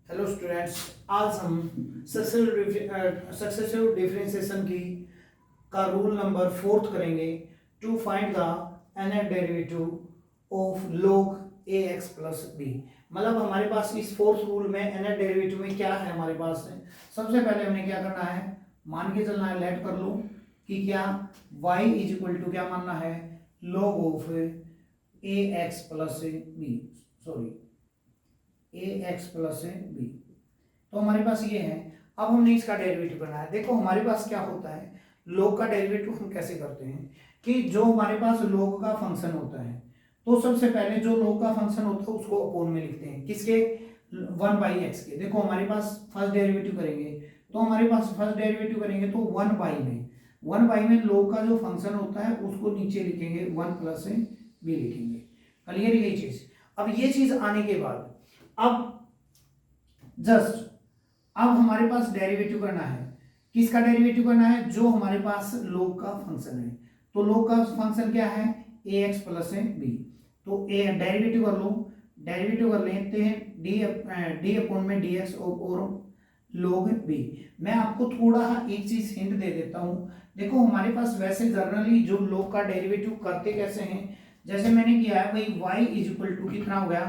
Hello students, आज हम successive differentiation की का रूल नंबर 4 करेंगे to find the nth derivative of log ax plus b। मतलब हमारे पास इस फोर्थ रूल में nth डेरिवेटिव में क्या है हमारे पास है। सबसे पहले हमने क्या करना है, मान के चलना है, लेट कर लो कि क्या y इज इक्वल टू क्या मानना है, log of ax plus b, sorry ax plus b। तो हमारे पास ये है। अब हमने इसका डेरिवेटिव करना है। देखो हमारे पास क्या होता है, log का डेरिवेटिव हम कैसे करते हैं कि जो हमारे पास log का फंक्शन होता है, तो सबसे पहले जो log का फंक्शन होता है उसको अपोन में लिखते हैं, किसके, 1/x के। देखो हमारे पास फर्स्ट डेरिवेटिव करेंगे तो हमारे पास फर्स्ट डेरिवेटिव करेंगे तो 1/में log का जो फंक्शन होता है उसको नीचे लिखेंगे 1 प्लस b लिखेंगे। क्लियर ये चीज। अब ये चीज आने के बाद अब जस्ट अब हमारे पास डेरिवेटिव करना है, किसका डेरिवेटिव करना है, जो हमारे पास log का फंक्शन है। तो log का फंक्शन क्या है, ax प्लस b। तो ए डेरिवेटिव कर लो, डेरिवेटिव कर लेते हैं डी अपॉन में dx और log b। मैं आपको थोड़ा एक चीज हिंट दे देता हूं। देखो हमारे पास वैसे जनरली जो log का डेरिवेटिव करते कैसे हैं, जैसे मैंने किया है भाई y इज इक्वल टू कितना हो गया,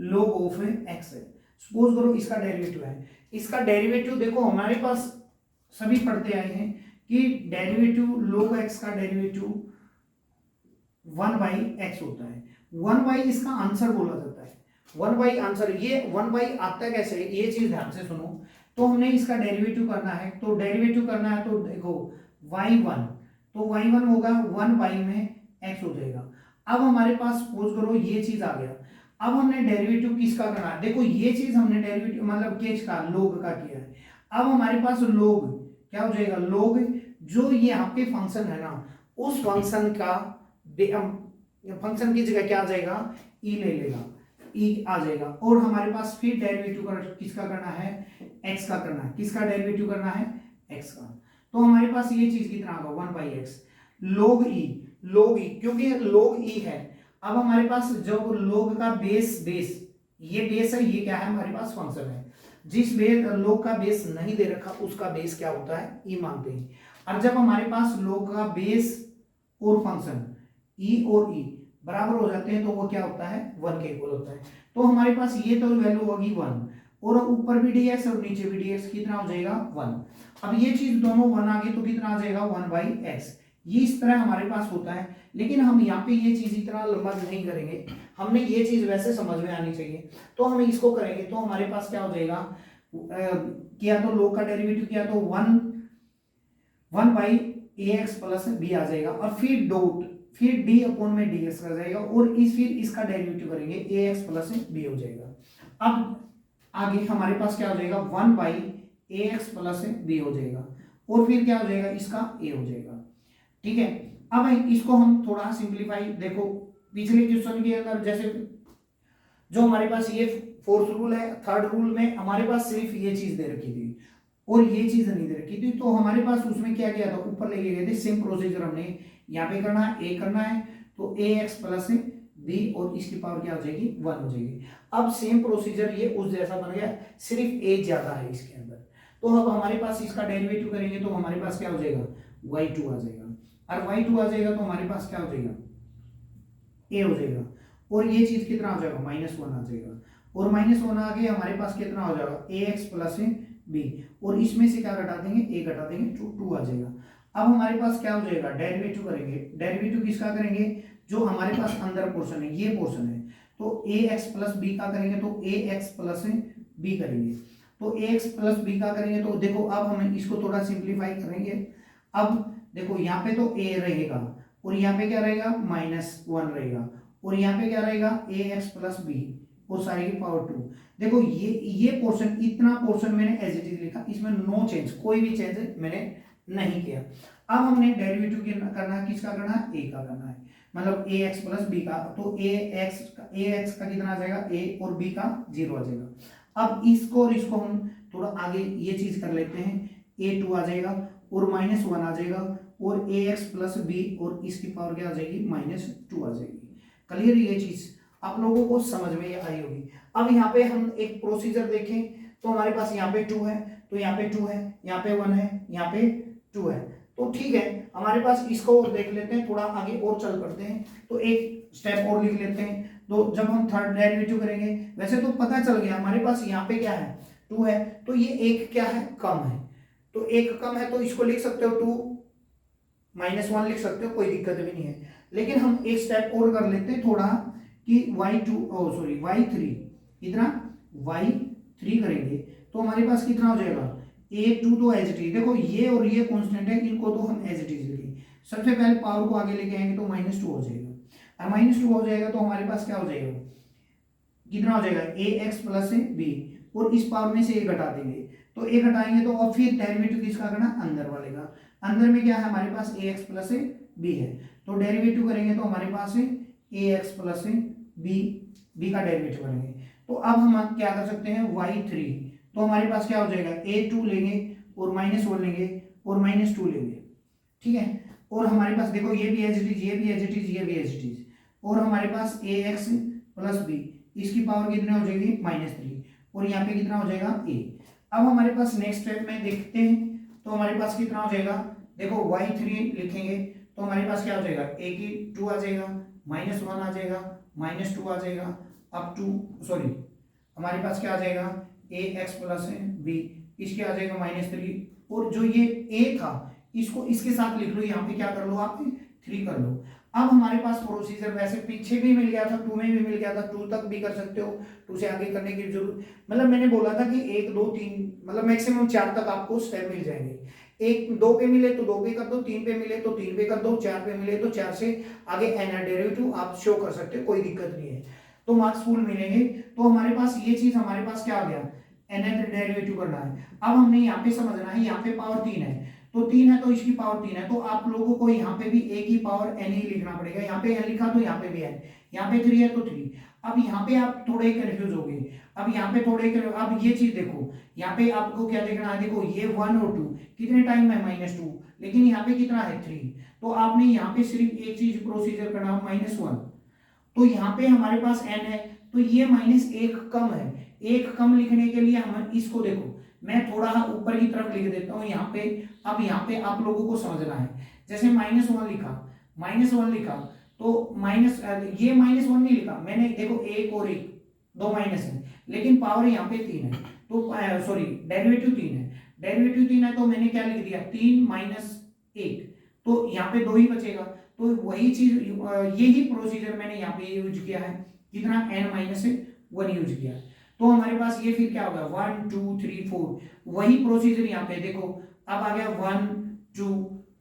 log ऑफ x है। सपोज करो इसका डेरिवेटिव है, इसका डेरिवेटिव देखो हमारे पास सभी पढ़ते आए हैं कि डेरिवेटिव log x का डेरिवेटिव 1/x होता है। 1/ इसका आंसर बोला जाता है, 1/ आंसर। ये 1/ आता है कैसे, ये चीज ध्यान से सुनो। तो हमने इसका डेरिवेटिव करना है, तो डेरिवेटिव करना है तो देखो y1, तो y1 होगा 1/में x हो जाएगा। अब हमारे पास सपोज करो ये चीज आ गया। अब हमने डेरिवेटिव किसका करना है, देखो ये चीज हमने डेरिवेटिव मतलब केज का log का किया है। अब हमारे पास log क्या हो जाएगा, log जो ये आपके फंक्शन है ना, उस फंक्शन का फंक्शन की जगह क्या आ जाएगा, ई ले लेगा, ई आ जाएगा। और हमारे पास फिर डेरिवेटिव किसका करना है, एक्स का करना है। किसका डेरिवेटिव करना है, एक्स का। तो हमारे पास ये चीज कितना होगा, 1/x log e, क्योंकि log e है। अब हमारे पास जो log का बेस ये बेस है, ये क्या है हमारे पास फंक्शन है। जिस बेस log का बेस नहीं दे रखा उसका बेस क्या होता है, e मानते हैं। और जब हमारे पास log का बेस और फंक्शन e और e बराबर हो जाते हैं तो वो क्या होता है, 1 के इक्वल होता है। तो हमारे पास ये तो वैल्यू होगी 1, और ऊपर भी dx और नीचे भी dx, कितना हो जाएगा 1। अब ये चीज दोनों 1 आ गई तो कितना आ जाएगा 1/x। ये इस तरह हमारे पास होता है, लेकिन हम यहाँ पे ये चीज इतना लंबा नहीं करेंगे, हमने ये चीज वैसे समझ में आनी चाहिए। तो हम इसको करेंगे तो हमारे पास क्या हो जाएगा, किया तो log का डेरिवेटिव किया तो 1/ax प्लस b आ जाएगा, और फिर डॉट, फिर d अपॉन में dx कर जाएगा, और फिर इसका डेरिवेटिव करेंगे ax प्लस b हो जाएगा। अब आगे हमारे पास क्या हो जाएगा, 1/ax प्लस b हो जाएगा, और फिर क्या हो जाएगा, इसका a हो जाएगा। ठीक है। अब इसको हम थोड़ा सिंप्लीफाई, देखो पिछले क्वेश्चन के अंदर जैसे जो हमारे पास ये फोर्थ रूल है, थर्ड रूल में हमारे पास सिर्फ ये चीज दे रखी थी और ये चीज नहीं दे रखी थी, तो हमारे पास उसमें क्या किया था, ऊपर लेके गए थे। सेम प्रोसीजर हमने यहाँ पे करना है, a करना है तो ax प्लस b, और इसकी पावर क्या हो जाएगी, 1 हो जाएगी। अब सेम प्रोसीजर ये उस जैसा बन गया, सिर्फ a ज्यादा है इसके अंदर। तो अब हमारे पास इसका डेरिवेटिव करेंगे तो हमारे पास क्या हो जाएगा, y2 आ जाएगा, और y2 आ जाएगा तो हमारे पास क्या हो जाएगा, a हो जाएगा, और ये चीज कितना हो जाएगा, -1 आ जाएगा, और -1 आ गया हमारे पास कितना हो जाएगा, ax प्लस b, और इसमें से क्या घटा देंगे, a घटा देंगे, 2 आ जाएगा। अब हमारे पास क्या हो जाएगा, डेरिवेटिव करेंगे, डेरिवेटिव किसका करेंगे, जो हमारे पास अंदर पोर्शन है, ये पोर्शन है, तो ax प्लस b का करेंगे तो ax प्लस b करेंगे, तो ax प्लस b का करेंगे तो देखो अब हम इसको थोड़ा सिंप्लीफाई करेंगे। अब देखो यहाँ पे तो a रहेगा, और यहाँ पे क्या रहेगा, -1 रहेगा, और यहाँ पे क्या रहेगा, ax प्लस b, और सारी की पावर 2। देखो ये पोर्शन, इतना पोर्शन मैंने एज इट इज लिखा, इसमें नो चेंज, कोई भी चेंज मैंने नहीं किया। अब हमने डेरिवेटिव करना है, किसका करना है, a का करना है, मतलब ax प्लस b का। तो ax का कितना आ जाएगा, a, और b का 0 आ जाएगा। अब इसको और इसको हम थोड़ा आगे ये चीज कर लेते हैं, a2 आ जाएगा और -1 आ जाएगा, और ax प्लस b, और इसकी पावर क्या आ जाएगी, -2 आ जाएगी। क्लियर, ये चीज आप लोगों को समझ में आई होगी। अब यहाँ पे हम एक प्रोसीजर देखें तो हमारे पास यहाँ पे 2 है, तो यहाँ पे 2 है, यहाँ पे 1 है, यहाँ पे 2 है। तो ठीक है, हमारे पास इसको और देख लेते हैं, थोड़ा आगे और चल पड़ते हैं, तो एक स्टेप और लिख लेते हैं। तो जब हम थर्ड डेरिवेटिव करेंगे, वैसे तो पता चल गया हमारे पास यहाँ पे क्या है, 2 है, तो ये एक क्या है, कम है, तो एक कम है, तो इसको लिख सकते हो 2 -1 लिख सकते हो, कोई दिक्कत भी नहीं है। लेकिन हम एक स्टेप और कर लेते हैं थोड़ा, कि y3 कितना, y3 करेंगे, तो हमारे पास कितना हो जाएगा, a2 तो एज इट इज, देखो ये और ये कांस्टेंट है, इनको तो हम एज इट इज लिखेंगे। सबसे पहले पावर को आगे लेके आएंगे तो -2 हो जाएगा, और -2 हो जाएगा तो हमारे पास क्या हो जाएगा, कितना हो जाएगा, ax प्लस b, और इस पावर में से a घटा देंगे, तो a घटाएंगे तो और फिर डेरिवेटिव किसका करना, अंदर वाले का। अंदर में क्या है हमारे पास, ax प्लस b है, तो डेरिवेटिव करेंगे तो हमारे पास है ax प्लस b का डेरिवेटिव करेंगे। तो अब हम क्या कर सकते हैं, y3, तो हमारे पास क्या हो जाएगा, a2 लेंगे और -1 लेंगे और -2 लेंगे, ठीक है। और हमारे पास देखो ये भी एज इट इज, ये भी एज इट इज, ये भी एज इट इज, और हमारे पास ax प्लस b, इसकी पावर कितनी हो जाएगी, -3, और यहाँ पे कितना हो जाएगा, a। अब हमारे पास नेक्स्ट स्टेप में देखते हैं, तो हमारे पास कितना हो जाएगा, देखो y3 लिखेंगे तो हमारे पास क्या हो जाएगा, a की 2 आ जाएगा, -1 आ जाएगा, -2 आ जाएगा, अब हमारे पास क्या आ जाएगा, ax प्लस b, इसके आ जाएगा -3, और जो ये a था इसको इसके साथ लिख लो, यहाँ पे क्या कर लो आप, 3 कर लो। अब हमारे पास प्रोसीजर वैसे पीछे भी मिल गया था, 2 में भी मिल गया था, 2 तक भी कर सकते हो, 2 से आगे करने की जरूरत, मतलब मैंने बोला था कि 1 2 3 मतलब मैक्सिमम 4 तक आपको स्टेप मिल जाएंगे। 1 2 पे मिले तो 2 पे कर दो, 3 पे मिले तो 3 पे कर दो, 4 पे मिले तो 4 से आगे एन डेरिवेटिव आप शो कर सकते हो, कोई दिक्कत नहीं है, तो मार्क्स फुल मिलेंगे। तो हमारे पास ये चीज हमारे पास क्या आ गया, एन डेरिवेटिव करना है। अब हमने यहाँ पे समझना है, यहाँ पे पावर 3 है, तो 3 है तो इसकी पावर 3 है, तो आप लोगों को यहाँ पे भी a की पावर n ही लिखना पड़ेगा, यहाँ पे n लिखा तो यहाँ पे भी n, यहाँ पे 3 है तो 3। अब यहाँ पे आप थोड़े कंफ्यूज हो गए, अब यहाँ पे अब ये चीज देखो, यहाँ पे आपको क्या देखना है, देखो ये 1 और 2 कितने टाइम है, -2, लेकिन यहाँ पे कितना है, 3, तो आपने यहाँ पे सिर्फ एक चीज प्रोसीजर करना, -1, तो यहाँ पे हमारे पास n है, तो ये -1 कम है, एक कम लिखने के लिए हम इसको देखो, मैं थोड़ा ऊपर की तरफ लिख देता हूँ यहाँ पे। अब यहाँ पे आप लोगों को समझना है, जैसे -1 लिखा तो ये -1 नहीं लिखा मैंने, देखो एक और एक, 2 माइनस है, लेकिन पावर यहाँ पे 3 है, तो डेरिवेटिव 3 है, तो मैंने क्या लिख दिया, 3 - 1, तो यहाँ पे 2 ही बचेगा। तो वही चीज, यही प्रोसीजर मैंने यहाँ पे यूज किया है, कितना, n-1 यूज किया है। तो हमारे पास ये फिर क्या होगा, 1 2 3 4, वही प्रोसीजर यहाँ पे देखो, अब आ गया 1 2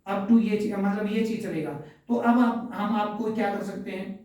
अब 2, ये मतलब ये चीज चलेगा। तो अब हम आपको क्या कर सकते हैं,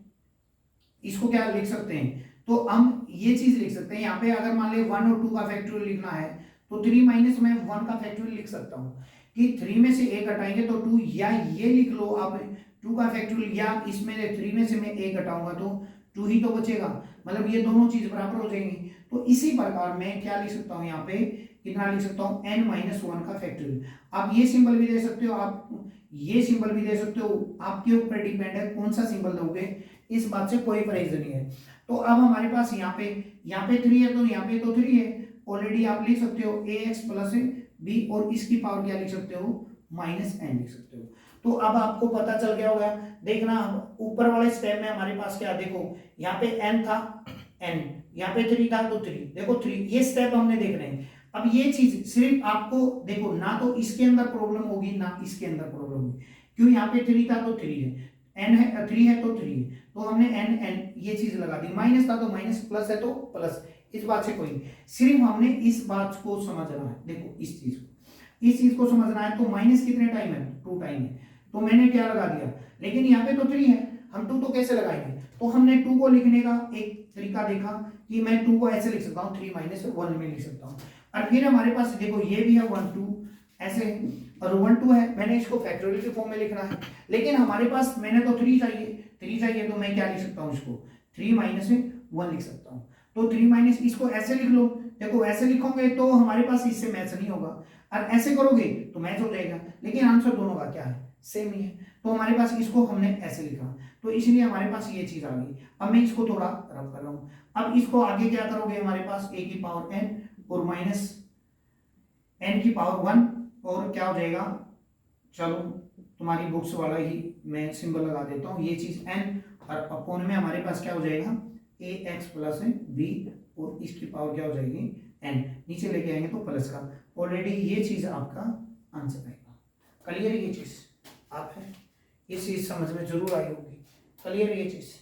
इसको क्या लिख सकते हैं, तो हम ये चीज लिख सकते हैं यहाँ पे, अगर मान ले 1 और 2 का फैक्टोरियल लिखना है तो 3 माइनस में 1 का फैक्टोरियल लिख सकता हूँ कि 3 में से 1 हटाएंगे तो 2, या ये लिख लो आप 2 का फैक्टोरियल, या इसमें 3 में से मैं 1 हटाऊंगा तो 2 ही तो बचेगा, मतलब ये दोनों चीज बराबर हो जाएंगी। तो इसी प्रकार मैं क्या लिख सकता हूँ यहाँ पे, कितना लिख सकता हूँ, n-1 का फैक्टोरियल। आप ये सिंबल भी दे सकते हो, आप ये सिंबल भी दे सकते हो, आपके ऊपर डिपेंड है कौन सा सिंबल दोगे, इस बात से कोई परहेज नहीं है। तो अब हमारे पास यहाँ पे 3 है, तो यहाँ पे तो 3 है ऑलरेडी, आप लिख सकते हो ax प्लस b, और इसकी पावर क्या लिख सकते हो, -n लिख सकते हो। तो अब आपको पता चल गया होगा, देखना ऊपर वाले स्टेप में हमारे पास क्या, देखो यहाँ पे n था, n यहाँ पे 3 था तो 3, देखो 3, ये स्टेप हमने देखने हैं। अब ये चीज सिर्फ आपको देखो, ना तो इसके अंदर प्रॉब्लम होगी ना इसके अंदर प्रॉब्लम होगी, क्यों, यहाँ पे 3 था तो 3 है, n है 3 है तो 3 है, तो हमने n ये चीज लगा दी, माइनस था तो माइनस, प्लस है तो प्लस, इस बात से कोई, सिर्फ हमने इस बात को समझना है, देखो इस चीज को समझना है। तो माइनस कितने टाइम है, 2 टाइम है, तो मैंने क्या लगा दिया, लेकिन यहाँ पे तो 3 है, हम 2 तो कैसे लगाएंगे, तो हमने 2 को लिखने का एक तरीका देखा कि मैं 2 को ऐसे लिख सकता हूँ, 3 - 1 में लिख सकता हूँ। और फिर हमारे पास देखो ये भी है 1 2 ऐसे, और 1 2 है, मैंने इसको फैक्टोरियल के फॉर्म में लिखना है, लेकिन हमारे पास मैंने तो 3 चाहिए, तो मैं क्या लिख सकता हूँ, इसको 3 - 1 लिख सकता हूँ। तो 3 इसको ऐसे लिख लो, देखो ऐसे लिखोगे तो हमारे पास इससे मैच नहीं होगा, और ऐसे करोगे तो मैच हो जाएगा, लेकिन आंसर दोनों का क्या है, सेम ही है। तो हमारे पास इसको हमने ऐसे लिखा, तो इसलिए हमारे पास ये चीज आ गई। अब मैं इसको थोड़ा रफ कर रहा हूँ, अब इसको आगे क्या करोगे, हमारे पास a की पावर n और माइनस n की पावर 1 और क्या हो जाएगा, चलो तुम्हारी बुक्स वाला ही मैं सिंबल लगा देता हूँ, ये चीज n और अपोन में हमारे पास क्या हो जाएगा ax प्लस b और इसकी पावर क्या हो जाएगी n, नीचे लेके आएंगे तो प्लस का। ऑलरेडी ये चीज आपका आंसर आएगा। क्लियर है ये चीज? आप है ये चीज समझ में जरूर आई होगी। क्लियर है ये चीज?